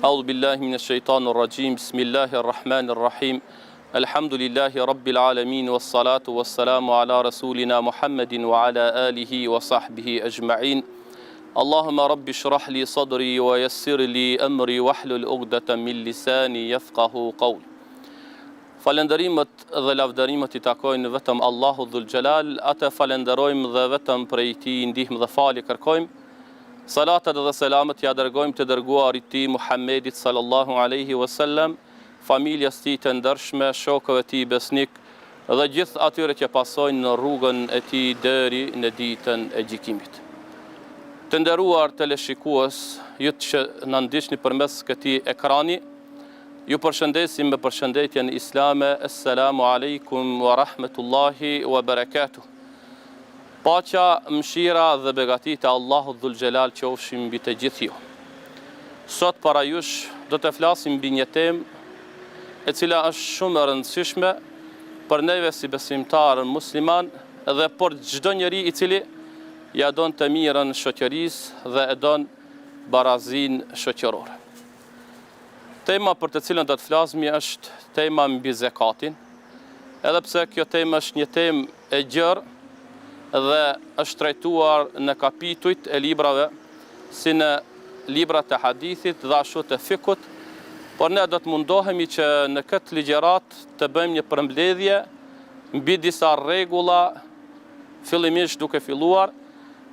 أعوذ بالله من الشيطان الرجيم بسم الله الرحمن الرحيم الحمد لله رب العالمين والصلاة والسلام على رسولنا محمد وعلى آله وصحبه أجمعين اللهم رب اشرح لي صدري ويسر لي أمري واحلل عقدة من lisani yafqahu qawli. Falenderimet dhe lavdërimet I takojnë vetëm Allahu Dhul Gjelal, atë falenderojmë dhe vetëm prej Tij ndihmë dhe falje kërkojmë. Salatat dhe selamet ja dërgojmë të dërguarit Tij Muhammedit sallallahu alaihi wasallam, familjes Tij të ndershme, shokëve Tij besnik dhe gjithë atyre që pasojnë në rrugën e Tij deri në ditën e gjykimit. Të nderuar teleshikues, ju që na ndiqni përmes këtij ekrani, ju përshëndesim me përshëndetjen islame, assalamu alaikum wa rahmetullahi wa barakatuh. Paqja, mëshira dhe begatit e Allahut Dhul Gjelal qofshin mbi të gjithë ju. Sot para jush do të flasim mbi një temë e cila është shumë e rëndësishme për neve si besimtar musliman dhe për çdo njeri I cili ja don të mirën shoqërisë dhe e don barazinë shoqërore. Tema për të cilën do të flasim është tema mbi zakatin, edhe pse kjo temë është një temë e gjerë dhe është trajtuar në kapitujt e librave, si në librat e hadithit dhe ashtu të fikut, por ne do të mundohemi që në këtë ligjerat të bëjmë një përmbledhje mbi disa rregulla, fillimisht duke filluar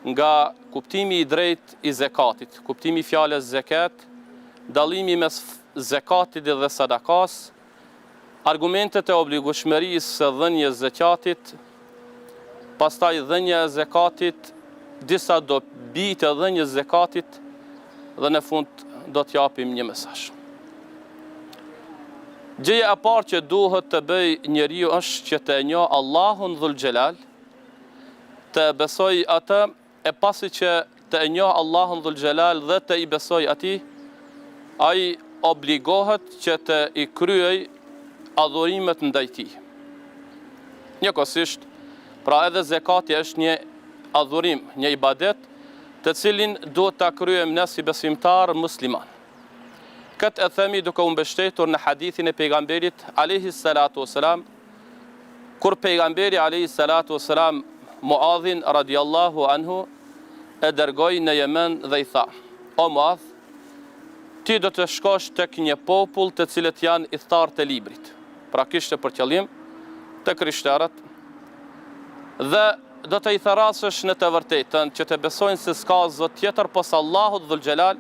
nga kuptimi I drejtë I zakatit, kuptimi I fjalës zakat, dallimi mes zakatit dhe sadakas, argumentet e obligueshmërisë së dhënies zakatit, pastaj dhënia e zakatit, disa dobi të dhënies zakatit dhe në fund do të japim një mesazh. Gjëja e parë që duhet të bëj njeriu është që të njohë Allahun Dhul Gjelal, të besoj atë, e pasi që të njohë Allahun Dhul Gjelal dhe të I besoj atij, ai obligohet që të I kryej adhurimet ndaj tij. Njëkohësisht, pra edhe zakati është një adhurim, një ibadet, të cilin duhet ta kryejmë ne si besimtar musliman. Këtë e themi duke u mbështetur në hadithin e pejgamberit alayhi salatu wasalam, kur pejgamberi alayhi salatu wasalam Muadhin radiallahu anhu e dërgoi në Yemen dhe I tha: O Muadh, ti do të shkosh tek një popull të cilët janë I thartë të librit. Pra kishte për qëllim të krishterët dhe do të I tharasësh në të vërtetën që të besojnë se s'ka zot tjetër pos Allahut Dhul Gjelal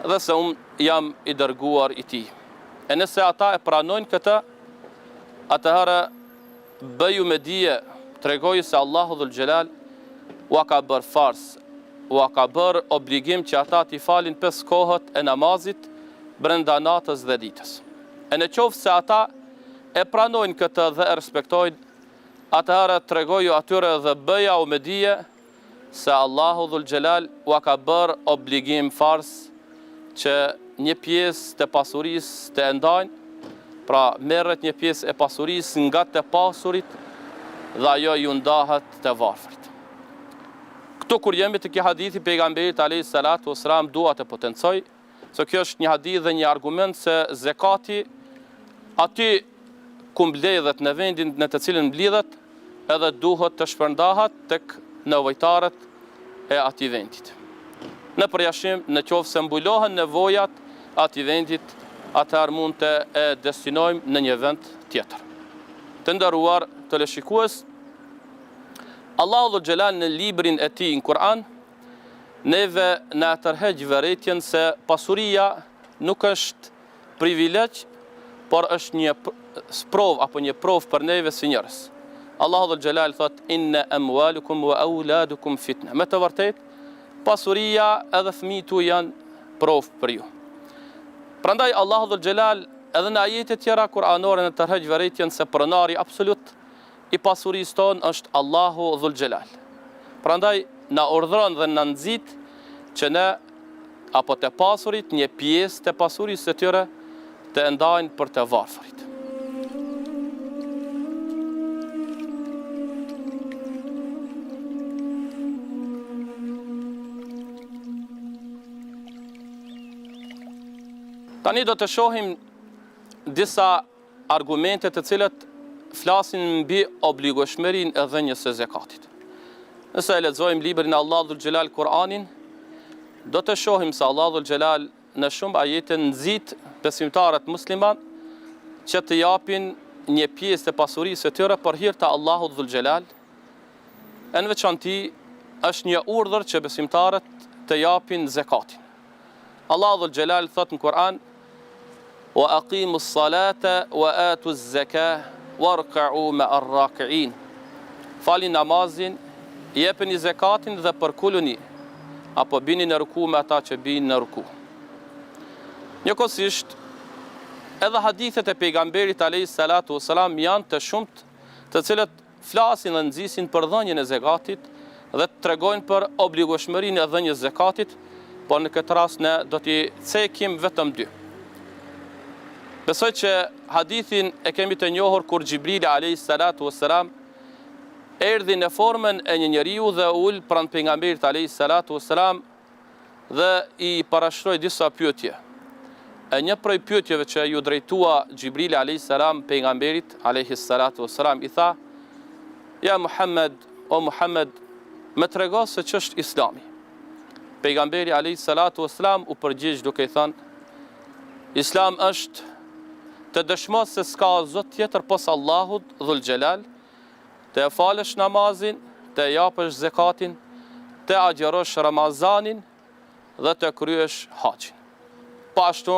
dhe se unë jam I dërguar I tij. E nëse ata e pranojnë këtë, atëherë bëju me dije, tregoju se Allahu Dhul Gjelal ua ka bërë fars, ua ka bërë obligim që ata t'i falin 5 kohët e namazit brenda natës dhe ditës. E në qoftë se ata e pranojnë këtë dhe e respektojnë, atëherë tregoju atyre dhe bëja u me dije se Allahu Dhul Gjelal ua ka bërë obligim fars që një pjesë të pasurisë të ndajnë, pra merret një pjesë e pasurisë nga të pasurit dhe ajo ju ndahet të varfrit. Këtu kur jemi të kjo hadithi pejgamberit alayhi salatu wasalam dua të potencoj, se kjo është një hadith dhe një argument se zakati aty ku mbledhet në vendin në të cilin mblidhet, edhe duhet të shpërndahet tek nevojtarët e atij vendit. Në përjashtim, në qoftë se mbulohen nevojat atij vendit, atëherë mund të e destinojmë në një vend tjetër. Të nderuar teleshikues, Allahu Dhul Gjelal në librin e tij në Kur'an neve na tërheq vërejtjen se pasuria nuk është privilegj, por është një sprov apo një prov për neve si njerëz. Allahu Dhul Gjelal thot: inna amwalukum wa auladukum fitna. Me të vërtetë, pasuria edhe fëmijët tu janë prov për ju. Prandaj Allahu Dhul Gjelal edhe në ajete tjera kuranore në tërheq vërejtjen se pronari absolut I pasurisë tonë është Allahu Dhul Gjelal. Prandaj na urdhëron dhe na nxit që ne apo të pasurit një pjesë të pasurisë së tyre të ndajnë për të varfërit. Tani do të shohim disa argumente të cilët flasin mbi obligueshmërinë e dhënies së zakatit. Nëse e lexojmë librin e Allahut dhul Xhelal Kur'anin, do të shohim se Allahu dhul Xhelal në shumë ajete nxit besimtarët musliman që të japin një pjesë të pasurisë së tyre për hir të Allahut dhul Xhelal. Në veçanti është një urdhër që besimtarët të japin zakatin. Allahu dhul Xhelal thot në Kur'an: "Wa aqimus salata wa atuz zakah warka'u ma'ar raki'in." Falni namazin, jepeni zakatin dhe përkuluni, apo bini në ruku me ata që binë në ruku. Njëkohësisht, edhe hadithet e pejgamberit alayhis salatu wassalam janë të shumt, të cilët flasin dhe nxisin për dhënien e zakatit dhe të tregojnë për obligueshmërinë e dhënies zakatit, por në këtë rast ne do t'i cekim vetëm dy. Besoj që hadithin e kemi të njohur kur Xhibrili alayhis salatu wassalam erdhi në formën e një njeriu dhe ul pranë pejgamberit alayhis salatu wassalam dhe i parashtroi disa pyetje. E një prej pyetjeve që ju drejtua Xhibrili alayhis salam pejgamberit alayhis salatu wassalam i tha: "Ja Muhammed, o Muhammed, më trego se ç'është Islami." Pejgamberi alayhis salatu wassalam u përgjigj duke i thënë: "Islam është të dëshmosh se s'ka zot tjetër pos Allahut dhul Xhelal, të e falësh namazin, të e japësh zakatin, të agjerosh Ramazanin dhe të kryesh haxhin." Pashtu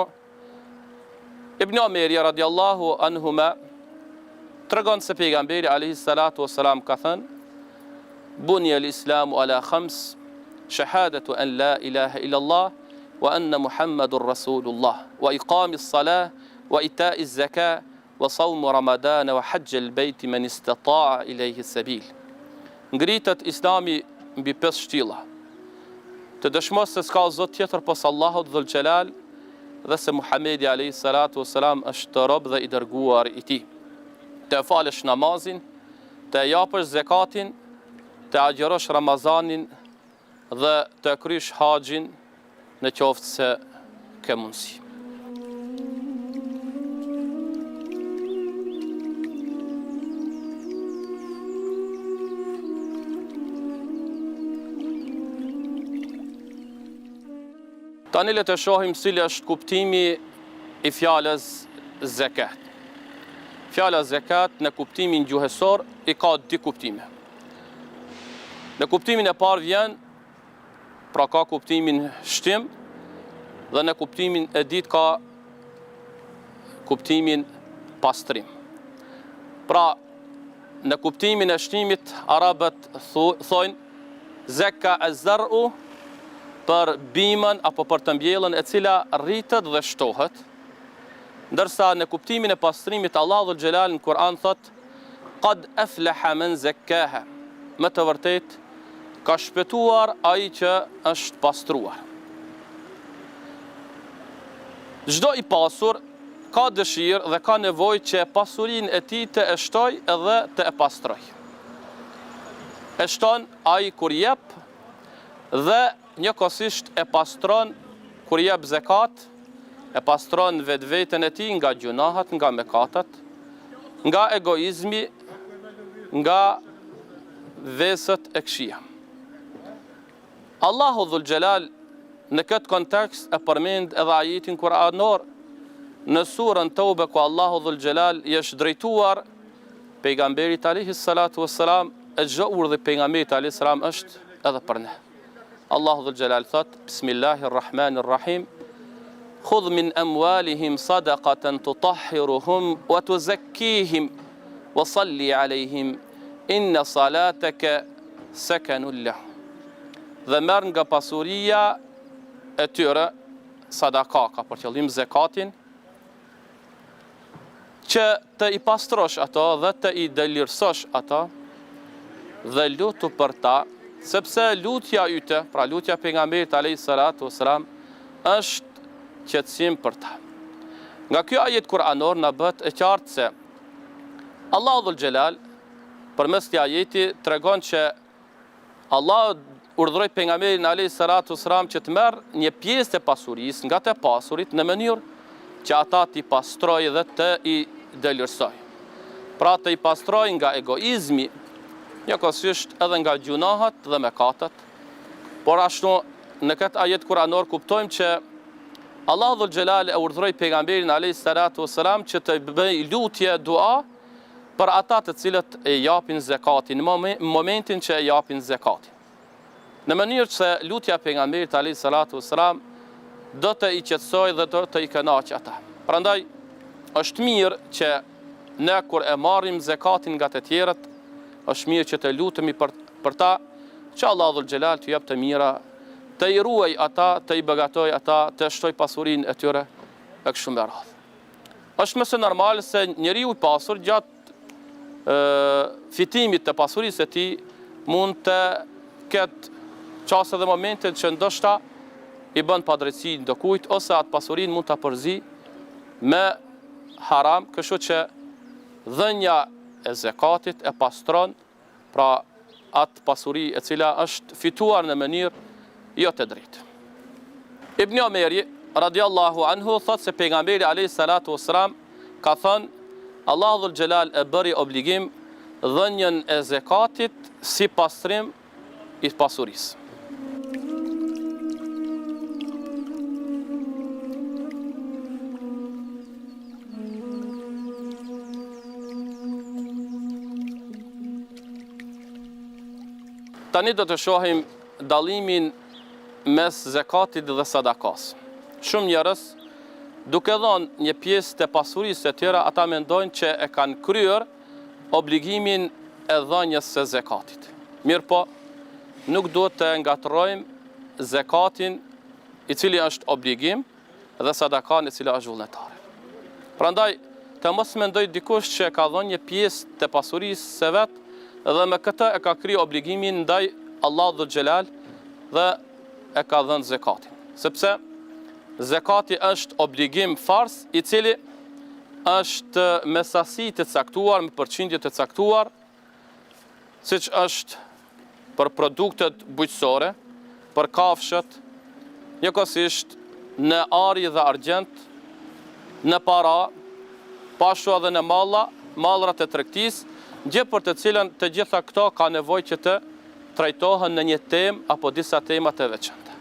Ibn Omeri radiallahu anhuma tregon se pejgamberi alayhis salatu wassalam ka thënë: "Bunya al-islamu ala khams, shahadatu an la ilaha illa Allah wa anna Muhammadur Rasulullah, wa iqamis salah, wa ita'iz zakah, wa sawmu Ramadan, wa hajj al-bayt man istata'a ilayhi sabil." Ngritet Islami mbi 5 shtilla: të dëshmosh se s'ka zot tjetër pos Allahut dhul Xhelal dhe se Muhamedi alayhis salatu wassalam është rob dhe i dërguar i tij, të falësh namazin, të japësh zakatin, të agjerosh Ramazanin dhe të kryesh haxhin në qoftë se ke mundësi. Tani le të shohim cili është kuptimi i fjalës zakat. Fjala zakat në kuptimin gjuhësor i ka dy kuptime. Në kuptimin e parë vjen, pra ka kuptimin shtim, dhe në kuptimin e dytë ka kuptimin pastrim. Pra, në kuptimin e shtimit, arabët thojnë zakka az-zar'u, për bimën apo për të mbjellën e cila rritet dhe shtohet, ndërsa në kuptimin e pastrimit Allahu dhul Xhelal në Kur'an thot: "Qad aflaha man zakkaha." Me të vërtetë ka shpëtuar ai që është pastruar. Çdo i pasur ka dëshirë dhe ka nevojë që pasurinë e tij të e shtoj edhe të e pastroj. E shton ai kur jep dhe njëkohësisht e pastron kur jep zakat, e pastron vetveten e tij nga gjunahat, nga mëkatet, nga egoizmi, nga veset e këqija. Allahu dhul Xhelal në këtë kontekst e përmend edhe ajetin kuranor në surën Tauba ku Allahu dhul Xhelal i është drejtuar pejgamberit alayhis salatu wassalam, e çdo urdhë pejgamberit alayhis salam është edhe për ne. Allahu dhul Xhelal thot: "Bismillahirrahmanirrahim. Khudh min amwalihim sadaqatan tutahhiruhum wa tuzakkihim wa salli alayhim inna salataka sakanun lahum." Dhe merr nga pasuria e tyre, sadaka ka për qëllim zakatin, që të i pastrosh ato dhe të i delirësosh ato dhe lutu për ta, sepse lutja yte, pra lutja pejgamberit alayhis salatu wassalam, është qetësim për ta. Nga ky ajet kuranor na bëhet e qartë se Allahu dhul Xhelal përmes këtij ajeti tregon që Allah urdhëroi pejgamberin alayhis salatu wassalam që të merr një pjesë të pasurisë nga të pasurit në mënyrë që ata t'i pastroj dhe të i dëlërsoj. Pra të i pastroj nga egoizmi, njëkohësisht edhe nga gjunahat dhe mëkatet, por ashtu në këtë ajet kuranor kuptojmë që Allah dhul Gjelal e urdhroi pejgamberin alayhis salatu wassalam që të bëj lutje, dua për ata të cilët e japin zakatin, në momentin që e japin zakatin. Në mënyrë që lutja pejgamberit alayhis salatu wassalam do të i qetësoj dhe do të i kënaqë ata. Prandaj është mirë që ne kur e marrim zakatin nga të tjerët, është mirë që të lutemi për ta, që Allah dhul Gjelal të jap të mira, të i ruaj ata, të i begatoj ata, të shtoj pasurinë e tyre e kështu me radhë. Është mëse normal se njeriu i pasur gjatë fitimit të pasurisë e tij mund të ketë çaste dhe momente që ndoshta i bën padrejti ndokujt ose atë pasurinë mund ta përzi me haram, kështu që dhënia e zakatit e pastron pra atë pasuri e cila është fituar në mënyrë jo të drejtë. Ibn Omeri radiallahu anhu thot se pejgamberi alayhis salatu wassalam ka thënë Allah dhul Gjelal e bëri obligim dhënien e zakatit si pastrim i pasurisë. Tani do të shohim dallimin mes zakatit dhe sadakas. Shumë njerëz, duke dhënë një pjesë të pasurisë e tyre, ata mendojnë që e kanë kryer obligimin e dhënies së zakatit. Mirë po, nuk duhet të ngatrojmë zakatin i cili është obligim dhe sadakan i cila është vullnetare. Prandaj, të mos mendoj dikush që ka dhënë një pjesë të pasurisë së vet dhe me këtë e ka kryer obligimin ndaj Allah dhul Gjelal dhe e ka dhënë zakatin. Sepse zakati është obligim fars i cili është me sasi të caktuar, me përqindje të caktuar, siç është për produktet bujqësore, për kafshët, njëkohësisht në ari dhe argjent, në para, pashtu edhe në mallrat e tregtisë, gjë për të cilën të gjitha këto ka nevojë që të trajtohen në një temë apo disa tema të veçanta.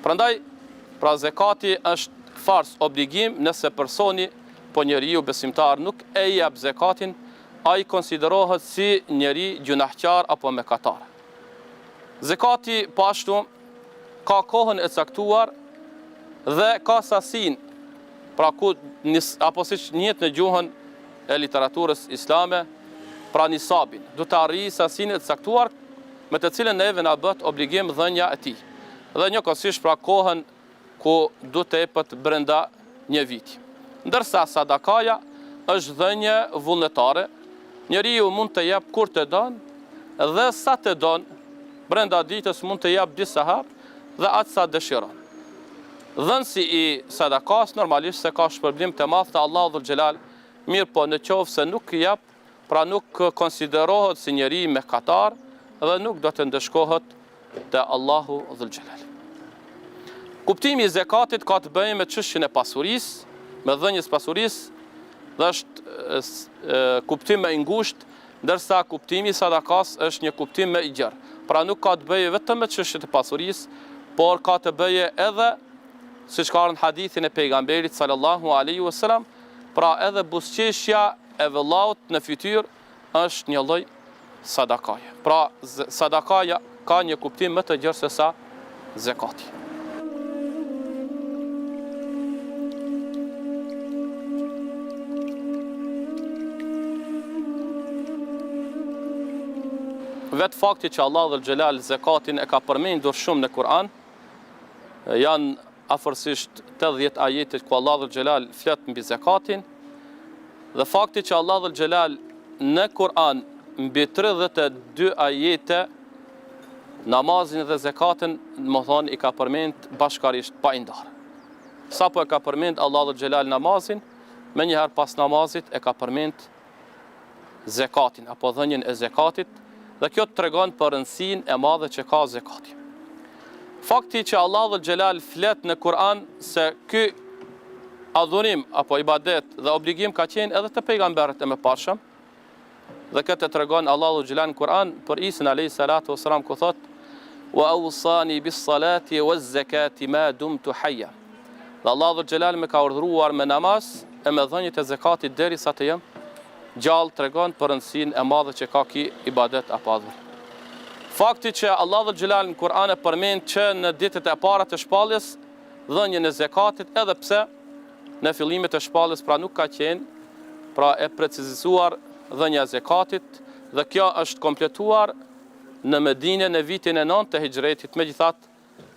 Prandaj, pra zakati është fars obligim nëse personi, po njeriu besimtar nuk e jep zakatin, ai konsiderohet si njeri gjunahqar apo mëkatar. Zakati po ashtu ka kohën e caktuar dhe ka sasinë, pra ku apo siç njihet në gjuhën e literaturës islame, pra nisabin, do të arrijë sasinë e caktuar me të cilën neve na bëhet obligim dhënia e tij. Dhe njëkohësisht pra kohën ku do të jepet brenda një viti. Ndërsa sadakaja është dhënie vullnetare, njeriu mund të jap kur të don dhe sa të don, brenda ditës mund të jap disa herë dhe atë sa dëshiron. Dhënësi i sadakas normalisht se ka shpërblim të madh te Allahu dhul Gjelal, mirë po në qoftë se nuk jap, pra nuk konsiderohet si njeri mëkatar dhe nuk do të ndëshkohet te Allahu dhul Gjelal. Kuptimi i zakatit ka të bëjë me çështjen e pasurisë, me dhënies pasurisë, dhe është kuptim më i ngushtë, ndërsa kuptimi i sadakas është një kuptim më i gjerë. Pra nuk ka të bëjë vetëm me çështjen e pasurisë, por ka të bëjë edhe, siç ka në hadithin e pejgamberit sallallahu alaihi wasallam, pra edhe buzëqeshja e vëllaut në fytyrë është një lloj sadakaje. Pra sadakaja ka një kuptim më të gjerë se sa zakati. Vetë fakti që Allah dhul Gjelal zakatin e ka përmendur shumë në Kur'an, janë afërsisht 80 ajete ku Allah dhul Gjelal flet mbi zakatin, dhe fakti që Allah dhul Gjelal në Kur'an mbi 32 ajete namazin dhe zakatin, më thonë, i ka përmend bashkarisht pa i ndarë. Sapo e ka përmend Allah dhul Gjelal namazin, me njëherë pas namazit e ka përmend zakatin apo dhënien e zakatit, dhe kjo të tregon për rëndësinë e madhe që ka zakati. Fakti që Allah dhul Gjelal flet në Kur'an se ky adhurim apo ibadet dhe obligim ka qenë edhe të pejgamberët e mëparshëm. Dhe këtë tregon Allahu xhelal në Kur'an për Isën alayhis salatu wassalam ku thot: "Wa awsani bis salati waz zakati ma dumtu hayya." Dhe Allahu xhelal më ka urdhëruar me namaz e me dhënjet e zakatit derisa të jem gjallë, tregon për rëndësinë e madhe që ka ky ibadet apo adhurim. Fakti që Allahu xhelal në Kur'an e përmend që në ditët e para të shpalljes dhënjen e zakatit, edhe pse në fillimet e shpalljes pra nuk ka qenë pra e precizuar dhënja e zakatit, dhe kjo është kompletuar në Medinë në vitin e 9 të hijretit. Megjithatë,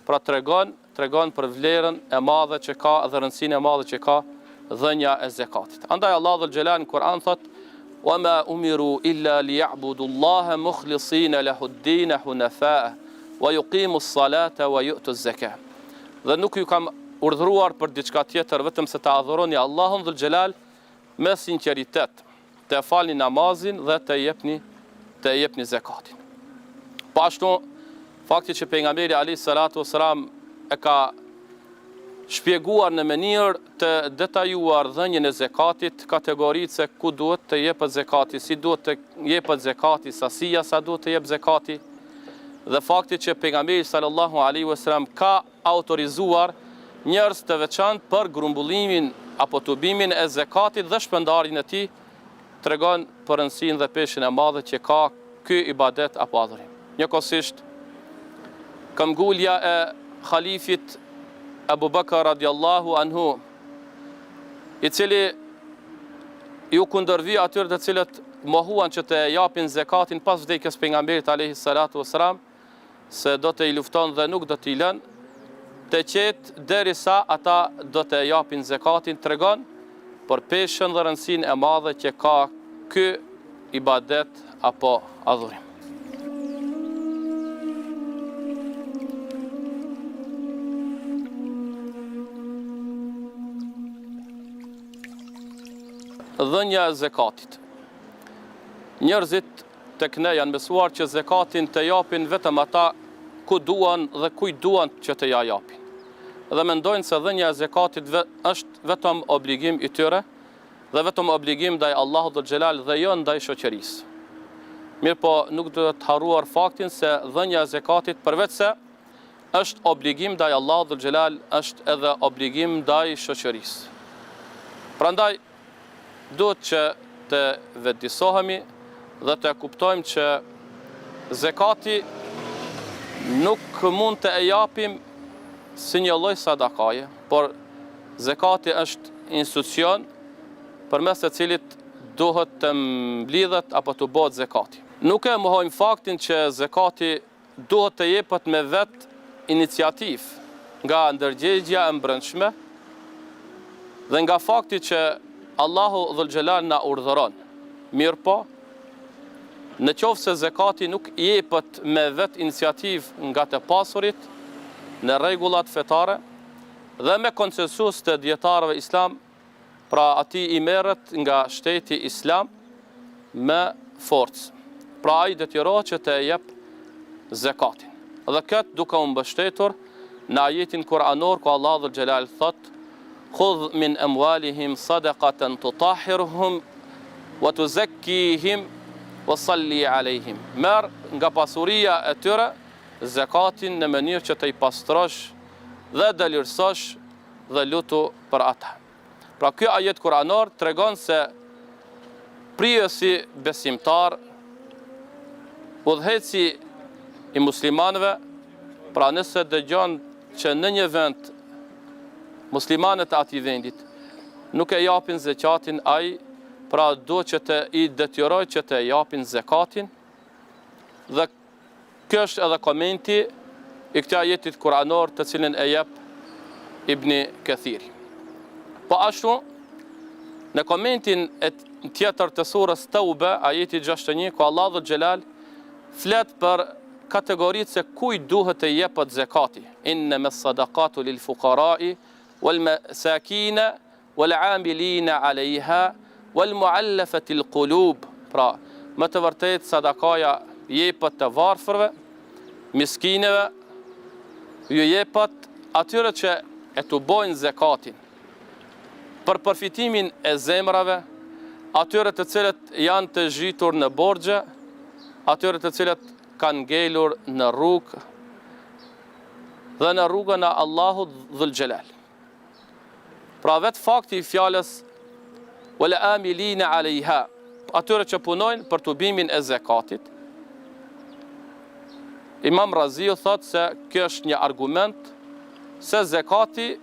pra tregon për vlerën e madhe që ka dhe rëndësinë e madhe që ka dhënja e zakatit. Andaj Allahu xhelal në Kur'an thot: "Wa ma umiru illa liya'budu Allaha mukhlisina lahu ad-din hunafa wa yuqimu as-salata wa yu'tu az-zakah." Dhe nuk ju kam urdhëruar për diçka tjetër vetëm se ta adhuroni Allahun dhul xhelal me sinqeritet, të falni namazin dhe të jepni zakatin. Po ashtu, fakti që pejgamberi alayhis salatu wassalam e ka shpjeguar në mënyrë të detajuar dhënien e zakatit, kategoritë se ku duhet të jepet zakati, si duhet të jepet zakati, sasia sa duhet të jep zakati, dhe fakti që pejgamberi sallallahu alaihi wasallam ka autorizuar njerëz të veçantë për grumbullimin apo tubimin e zakatit dhe shpërndarjen e tij, tregon për rëndësinë dhe peshën e madhe që ka ky ibadet apo adhurim. Njëkohësisht, këmbgulja e khalifit Abu Bakr radiallahu anhu, i cili ju kundërvi atyre të cilët mohuan që të japin zakatin pas vdekjes pejgamberit alayhi salatu wassalam, se do të i lufton dhe nuk do t'i lën të qetë derisa ata do të japin zakatin, tregon për peshën dhe rëndësinë e madhe që ka ky ibadet apo adhurim. Dhënja e zakatit. Njerëzit tek ne janë mësuar që zakatin të japin vetëm ata ku duan dhe kujt duan që të ja japin. Dhe mendojnë se dhënja e zakatit është vetëm obligim i tyre dhe vetëm obligim ndaj Allahut dhul xhelal dhe jo ndaj shoqërisë. Mirë po, nuk duhet të harruar faktin se dhënja e zakatit përveç se është obligim ndaj Allahut dhul xhelal, është edhe obligim ndaj shoqërisë. Prandaj duhet që të vetëdijsohemi dhe të kuptojmë që zakati nuk mund të e japim si një lloj sadakaje, por zakati është institucion përmes të cilit duhet të mblidhet apo të bëhet zakati. Nuk e mohojmë faktin që zakati duhet të jepet me vetë iniciativë nga ndërgjegjja e mbrëmshme dhe nga fakti që Allahu dhul xhelal na urdhëron. Mirë po, në qoftë se zakati nuk jepet me vetë iniciativë nga të pasurit në rregullat fetare dhe me konsensus të dietarëve islam, pra ati i merret nga shteti islam me forcë. Pra ai detyrohet që të jep zakatin. Dhe këtë duke u mbështetur në ajetin kuranor ku Allah dhul xhelal thot: "Khudh min amwalihim sadaqatan tutahhiruhum wa tuzakkihim wa salli alejhim." Merr nga pasuria e tyre zakatin në mënyrë që të i pastrosh dhe dëlirsosh dhe lutu për ata. Pra ky ajet kuranor tregon se prijesi besimtar, udhëheci i muslimanëve, pra nëse dëgjon që në një vend muslimanët e atij vendit nuk e japin zakatin, ai pra duhet që të i detyrojë që të japin zakatin. Dhe kjo është edhe komenti i këtij ajetit kuranor të cilin e jep Ibni Kathiri. Po ashtu, në komentin e tjetër të surës Tauba, ajeti 61, ku Allah dhul xhelal flet për kategoritë se kujt duhet të jepet zakati. Innama as-sadaqatu lil fuqara'i wal masakina wal 'amilina 'alayha wal mu'allafati al qulub. Pra, më të vërtetë sadakaja jepet të varfërve, miskinëve, ju jepet atyre që e të bojnë zakatin. për përfitimin e zemrave, atyre të cilët janë të zhitur në borxhe, atyre të cilët kanë ngelur në rrugë dhe në rrugën e Allahut Dhul Xhelal. Pra vetë fakti i fjalës wal amilina alejha, atyre që punojnë për tubimin e zakatit, Imam Raziu thot se kjo është një argument se zakati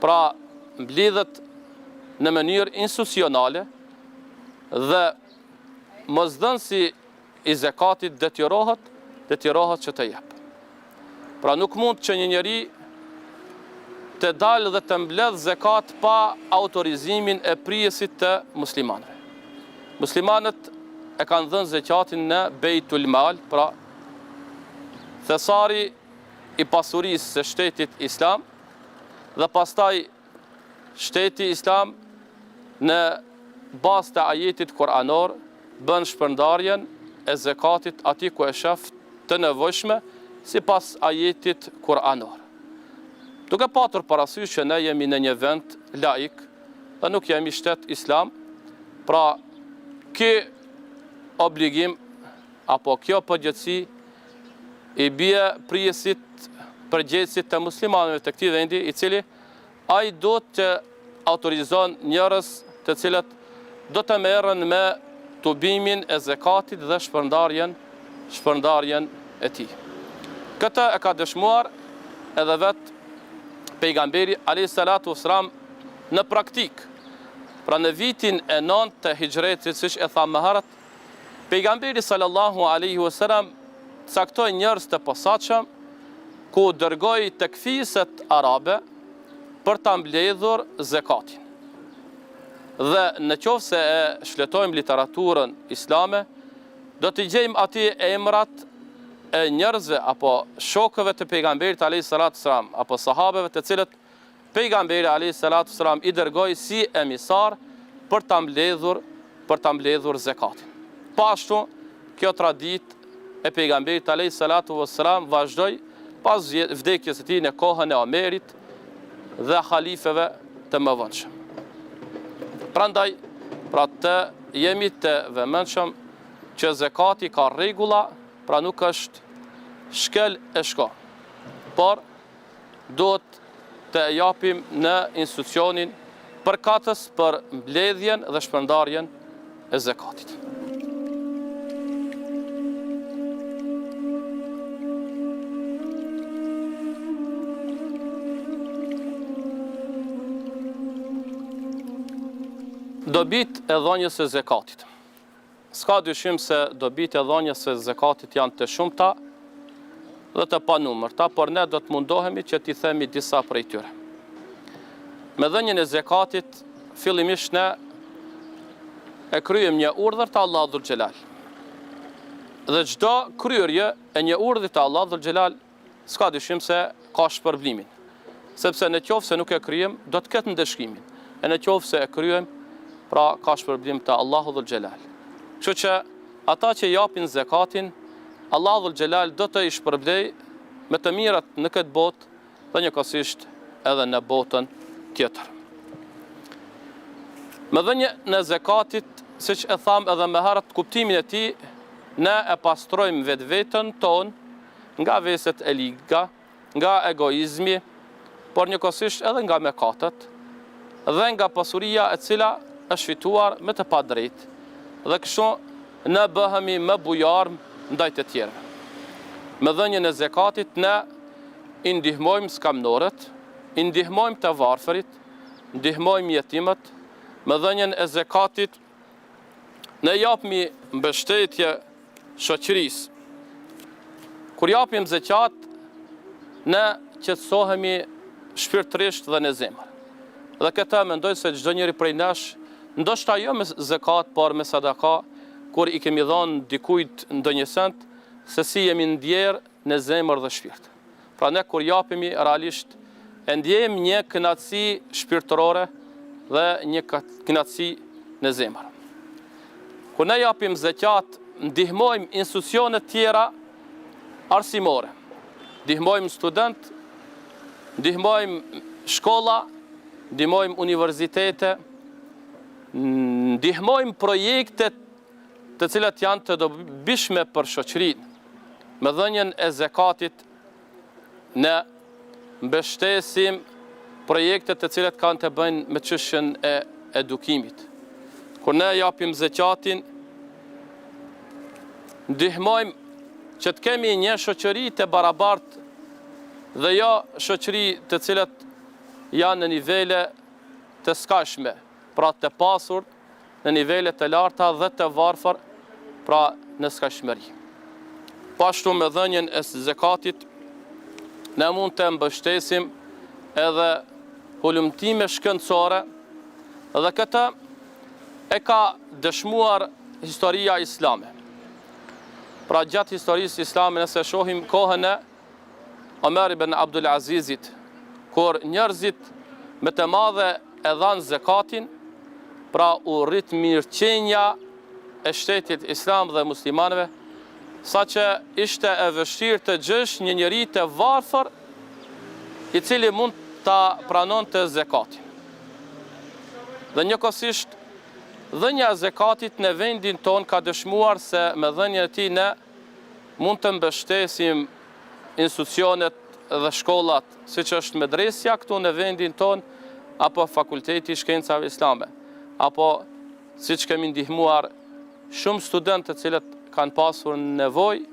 pra mblidhet në mënyrë institucionale dhe mosdhënësi i zakatit detyrohet që të jep. Pra nuk mund që një njeri të dalë dhe të mbledh zakat pa autorizimin e prijesit të muslimanëve. Muslimanët e kanë dhënë zakatin në Beitul Mal, pra thesari i pasurisë së shtetit islam, dhe pastaj shteti islam në bazë të ajetit kuranor bën shpërndarjen e zakatit atij ku e shef të nevojshme sipas ajetit kuranor. Duke patur parasysh që ne jemi në një vend laik dhe nuk jemi shtet islam, pra ky obligim apo kjo përgjegjësi i bie prijesit përgjegjësit të muslimanëve të këtij vendi, i cili ai do të autorizon njerëz të cilët do të merren me tubimin e zakatit dhe shpërndarjen e tij. Këtë e ka dëshmuar edhe vetë pejgamberi alayhi salatu wassalam në praktik. Pra në vitin e 9 të hijretit, siç e thamë më herët, pejgamberi sallallahu alaihi wasallam caktoi njerëz të posaçëm ku dërgoi tek fiset arabe për ta mbledhur zakatin. Dhe në qoftë se e shfletojmë literaturën islame, do të gjejmë aty emrat e njerëzve apo shokëve të pejgamberit alayhi salatu wasalam apo sahabeve të cilët pejgamberi alayhi salatu wasalam i dërgoi si emisar për ta mbledhur zakatin. Pashtu kjo traditë e pejgamberit alayhi salatu wasalam vazhdoi pas vdekjes së tij në kohën e Omerit dhe halifeve të mëvonshëm. Prandaj, pra të jemi të vëmendshëm që zakati ka rregulla, pra nuk është shkel e shko, por duhet të japim në institucionin përkatës për mbledhjen dhe shpërndarjen e zakatit. Dobit e dhënies së zakatit. S'ka dyshim se dobit e dhënies së zakatit janë të shumta dhe të panumërta, por ne do të mundohemi që t'i themi disa prej tyre. Me dhënien e zakatit, fillimisht ne e kryejm një urdhër të Allahut Dhul Xhelal. Dhe çdo kryerje e një urdhri të Allahut Dhul Xhelal s'ka dyshim se ka shpërblimin. Sepse në qoftë se nuk e kryejm, do të ketë ndeshkimin. E në qoftë se e kryejm, pra ka shpërblim të Allahu Dhul Xhelal. Kështu që ata që japin zakatin, Allahu Dhul Xhelal do të i shpërblej me të mirat në këtë botë dhe njëkohësisht edhe në botën tjetër. Me dhënien e zakatit, siç e tham edhe më herët, kuptimin e tij ne e pastrojmë vetveten tonë nga veset e liga, nga egoizmi, por njëkohësisht edhe nga mëkatet dhe nga pasuria e cila është fituar me të padrejtë, dhe kështu ne bëhemi më bujarm ndaj të tjerëve. Me dhënien e zakatit ne i ndihmojmë skamnorët, i ndihmojmë të varfërit, ndihmojmë jetimët. Me dhënien e zakatit ne japmi mbështetje shoqërisë. Kur japim zakat, ne qetësohemi shpirtërisht dhe në zemër. Dhe këta mendoj se çdo njeri prej nesh, ndoshta jo me zakat, por me sadaka, kur i kemi dhënë dikujt ndonjë sent, se si jemi ndjerë në zemër dhe shpirt. Pra ne kur japimi realisht e ndjejmë një kënaqësi shpirtërore dhe një kënaqësi në zemër. Kur ne japim zakat, ndihmojmë institucione tjera arsimore. Ndihmojmë student, ndihmojmë shkolla, ndihmojmë universitete, ndihmojmë projektet të cilat janë të dobishme për shoqërinë. Me dhënien e zakatit ne mbështesim projekte të cilat kanë të bëjnë me çështjen e edukimit. Kur ne japim zakatin, ndihmojmë që të kemi një shoqëri të barabartë dhe jo shoqëri të cilat janë në nivele të skajshme, pra të pasur në nivele të larta dhe të varfër, pra në skajshmëri. Pashtu me dhënien e zakatit, ne mund të mbështesim edhe hulumtime shkëndësore dhe këtë e ka dëshmuar historia islame. Pra gjatë historisë islame nëse shohim kohën e Omer ibn Abdul Azizit, kur njerëzit me të madhe e dhanë zakatin, pra u rrit mirëqenia e shtetit islam dhe muslimanëve, saqë ishte e vështirë të gjesh një njeri të varfër i cili mund ta pranonte zakatin. Dhe njëkohësisht dhënia e zakatit në vendin ton ka dëshmuar se me dhënien e tij ne mund të mbështesim institucionet dhe shkollat, siç është medresja këtu në vendin ton, apo fakulteti i shkencave islame, apo siç kemi ndihmuar shumë studentë të cilët kanë pasur nevojë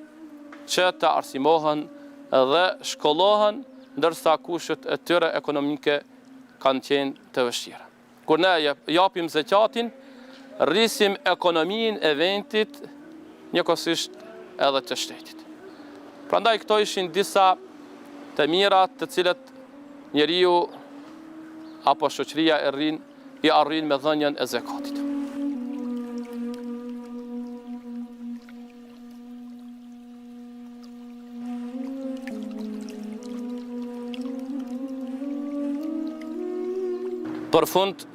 që të arsimohen dhe shkollohen, ndërsa kushtet e tyre ekonomike kanë qenë të vështira. Kur ne japim zakatin, rrisim ekonominë e vendit, njëkohësisht edhe të shtetit. Prandaj këto ishin disa të mira të cilët njeriu apo shoqëria i arrin me dhënien e zakatit. Për fund,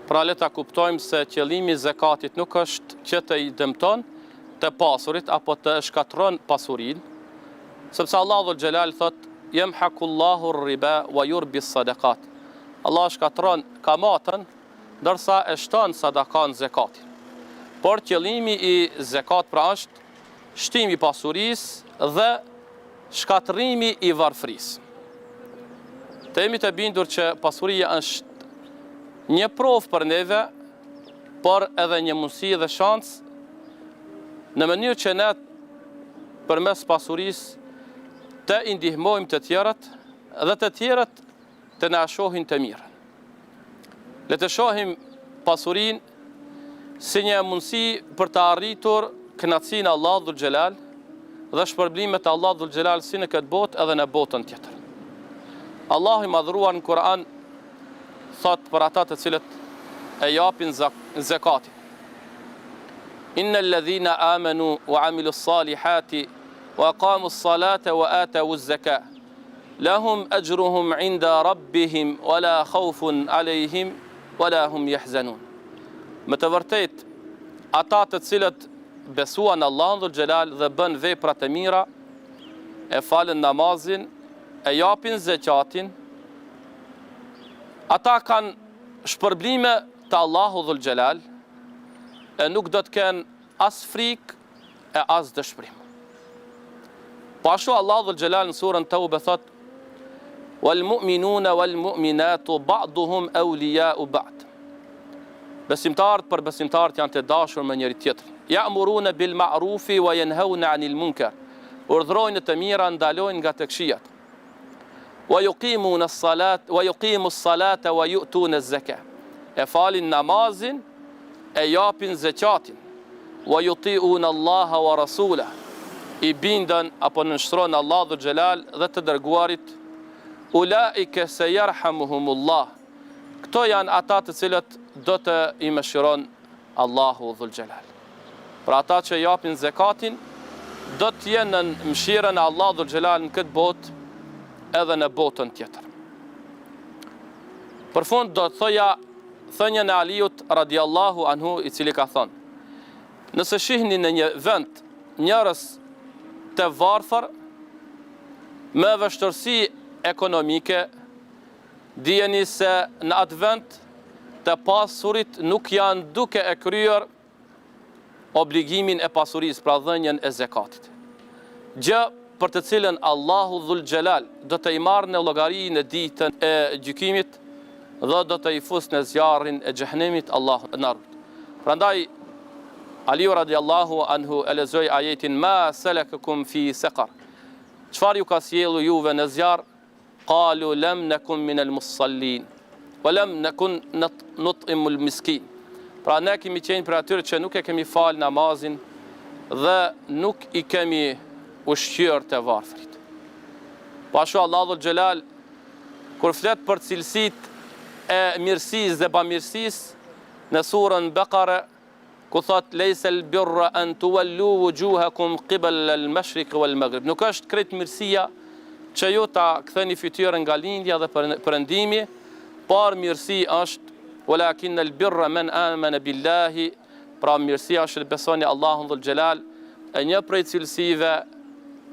pra le ta kuptojmë se qëllimi i zakatit nuk është që të i dëmton të pasurit apo të shkatron pasurinë, sepse Allahu dhul Xhelal thot: "Yamhaqullahu ar-riba wa yurbi as-sadaqat." Allah shkatron kamatën, ndërsa e shton sadakan zakatin. Por qëllimi i zakat pra është shtimi i pasurisë dhe shkatërrimi i varfërisë. Të jemi të bindur që pasuria është një provë për neve, por edhe një mundësi dhe shans në mënyrë që ne përmes pasurisë të ndihmojmë të tjerët dhe të tjerët të na shohin të mirën. Le të shohim pasurinë si një mundësi për të arritur kënaqësinë e Allahut dhul Xhelal dhe shpërblimet e Allahut dhul Xhelal si në këtë botë edhe në botën tjetër. Allahu i madhruar në Kur'an thot për ata të cilët e japin zakatin: "Innal ladhina amanu wa amilus salihati wa aqamus salata wa atawuz zakata lahum ajruhum 'inda rabbihim wala khawfun 'alayhim wala hum yahzanun." Me të vërtetë, ata të cilët besuan Allahun dhul Xhelal dhe bën vepra të mira, e falën namazin, e japin zakatin, ata kanë shpërblime të Allahu dhul Xhelal, e nuk do të kenë as frikë e as dëshpërim. Po ashtu Allahu dhul Xhelal në surën Tauba thot: "Wal mu'minuna wal mu'minatu ba'duhum awliya'u ba'd." Besimtarët për besimtarët janë të dashur me njëri tjetrin. Ya'muruna bil ma'rufi wa yanhauna 'anil munkar. Urdhrojnë të mira, ndalojnë nga të këqijat. Wa yuqimuna as-salata wa yu'tuna az-zakata. E falin namazin, e japin zakatin. Wa yuti'una Allaha wa rasulahu. I bindën apo nënshtrojnë Allahu dhul Xhelal dhe të dërguarit. Ulaika sayarhamuhumullah. Këto janë ata të cilët do të i mëshiron Allahu dhul Xhelal. Pra ata që japin zakatin do të jenë në mëshirën e Allahu dhul Xhelal në këtë botë edhe në botën tjetër. Për fund do të thoja thënjën e Aliut radiallahu anhu, i cili ka thënë: "Nëse shihni në një vend njerëz të varfër me vështirësi ekonomike, dijeni se në atë vend të pasurit nuk janë duke e kryer obligimin e pasurisë, pra dhënien e zekatit. Gjë për të cilën Allahu Dhul Xhelal do të i marrë në llogari në ditën e gjykimit dhe do të i fusë në zjarrin e xhehenemit, Allahu na ruaj. Prandaj Aliu radiallahu anhu e lexoi ajetin ma salakakum fi saqar. Çfarë ju ka sjellur juve në zjarr? Qalu lam nakun min al-musallin wa lam nakun nut'imu al-miskin. Pra ne kemi qenë për atyre që nuk e kemi fal namazin dhe nuk i kemi ushqyer të varfrit. Pashu Allahu Xhelal kur flet për cilësitë e mirësisë dhe bamirësisë në surën Bekare, ku thot lejse l-birra an tuwallu wujuhakum qibala al-mashriq wal-maghrib. Nuk është krejt mirësia që ju ta ktheni fytyrën nga lindja dhe perëndimi, por mirësi është walakin al-birra man amana billahi, pra mirësia është të besoni Allahun Dhul Xhelal. E një prej cilësive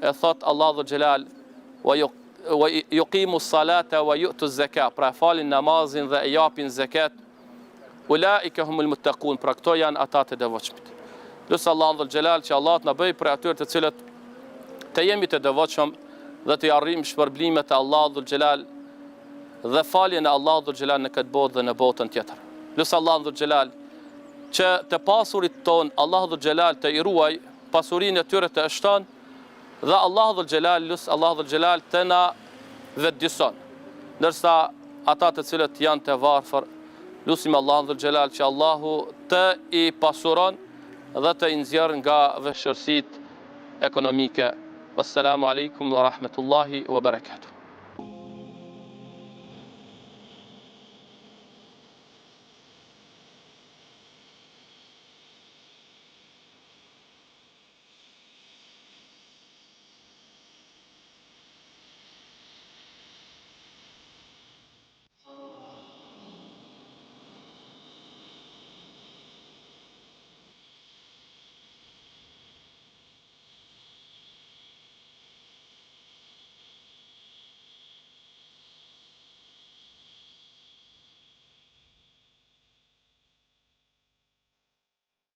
e thot Allahu Dhul Xhelal wa yuqimu s-salata wa yu'tu z-zakat, pra falin namazin dhe e japin zakat. Ulaika humul muttaqun, pra këto janë ata të devotshmit. Lutë Allahun Dhul Xhelal që Allah të na bëjë për atyre të cilët të jemi të devotshëm dhe të arrijmë shpërblimet e Allahut Dhul Xhelal dhe faljen e Allahut Dhul Xhelal në këtë botë dhe në botën tjetër. Lutë Allahun Dhul Xhelal që të pasurit ton Allahu Dhul Xhelal të i ruaj pasurinë e tyre të shton dhe Allahu Dhul Xhelal, lutë Allahu Dhul Xhelal të na vetëdijson. Ndërsa ata të cilët janë të varfër, lusim Allahun Dhul Xhelal që Allahu të i pasuron dhe të i nxjerr nga vështirësitë ekonomike. Wassalamu alaikum wa rahmatullahi wa barakatuh.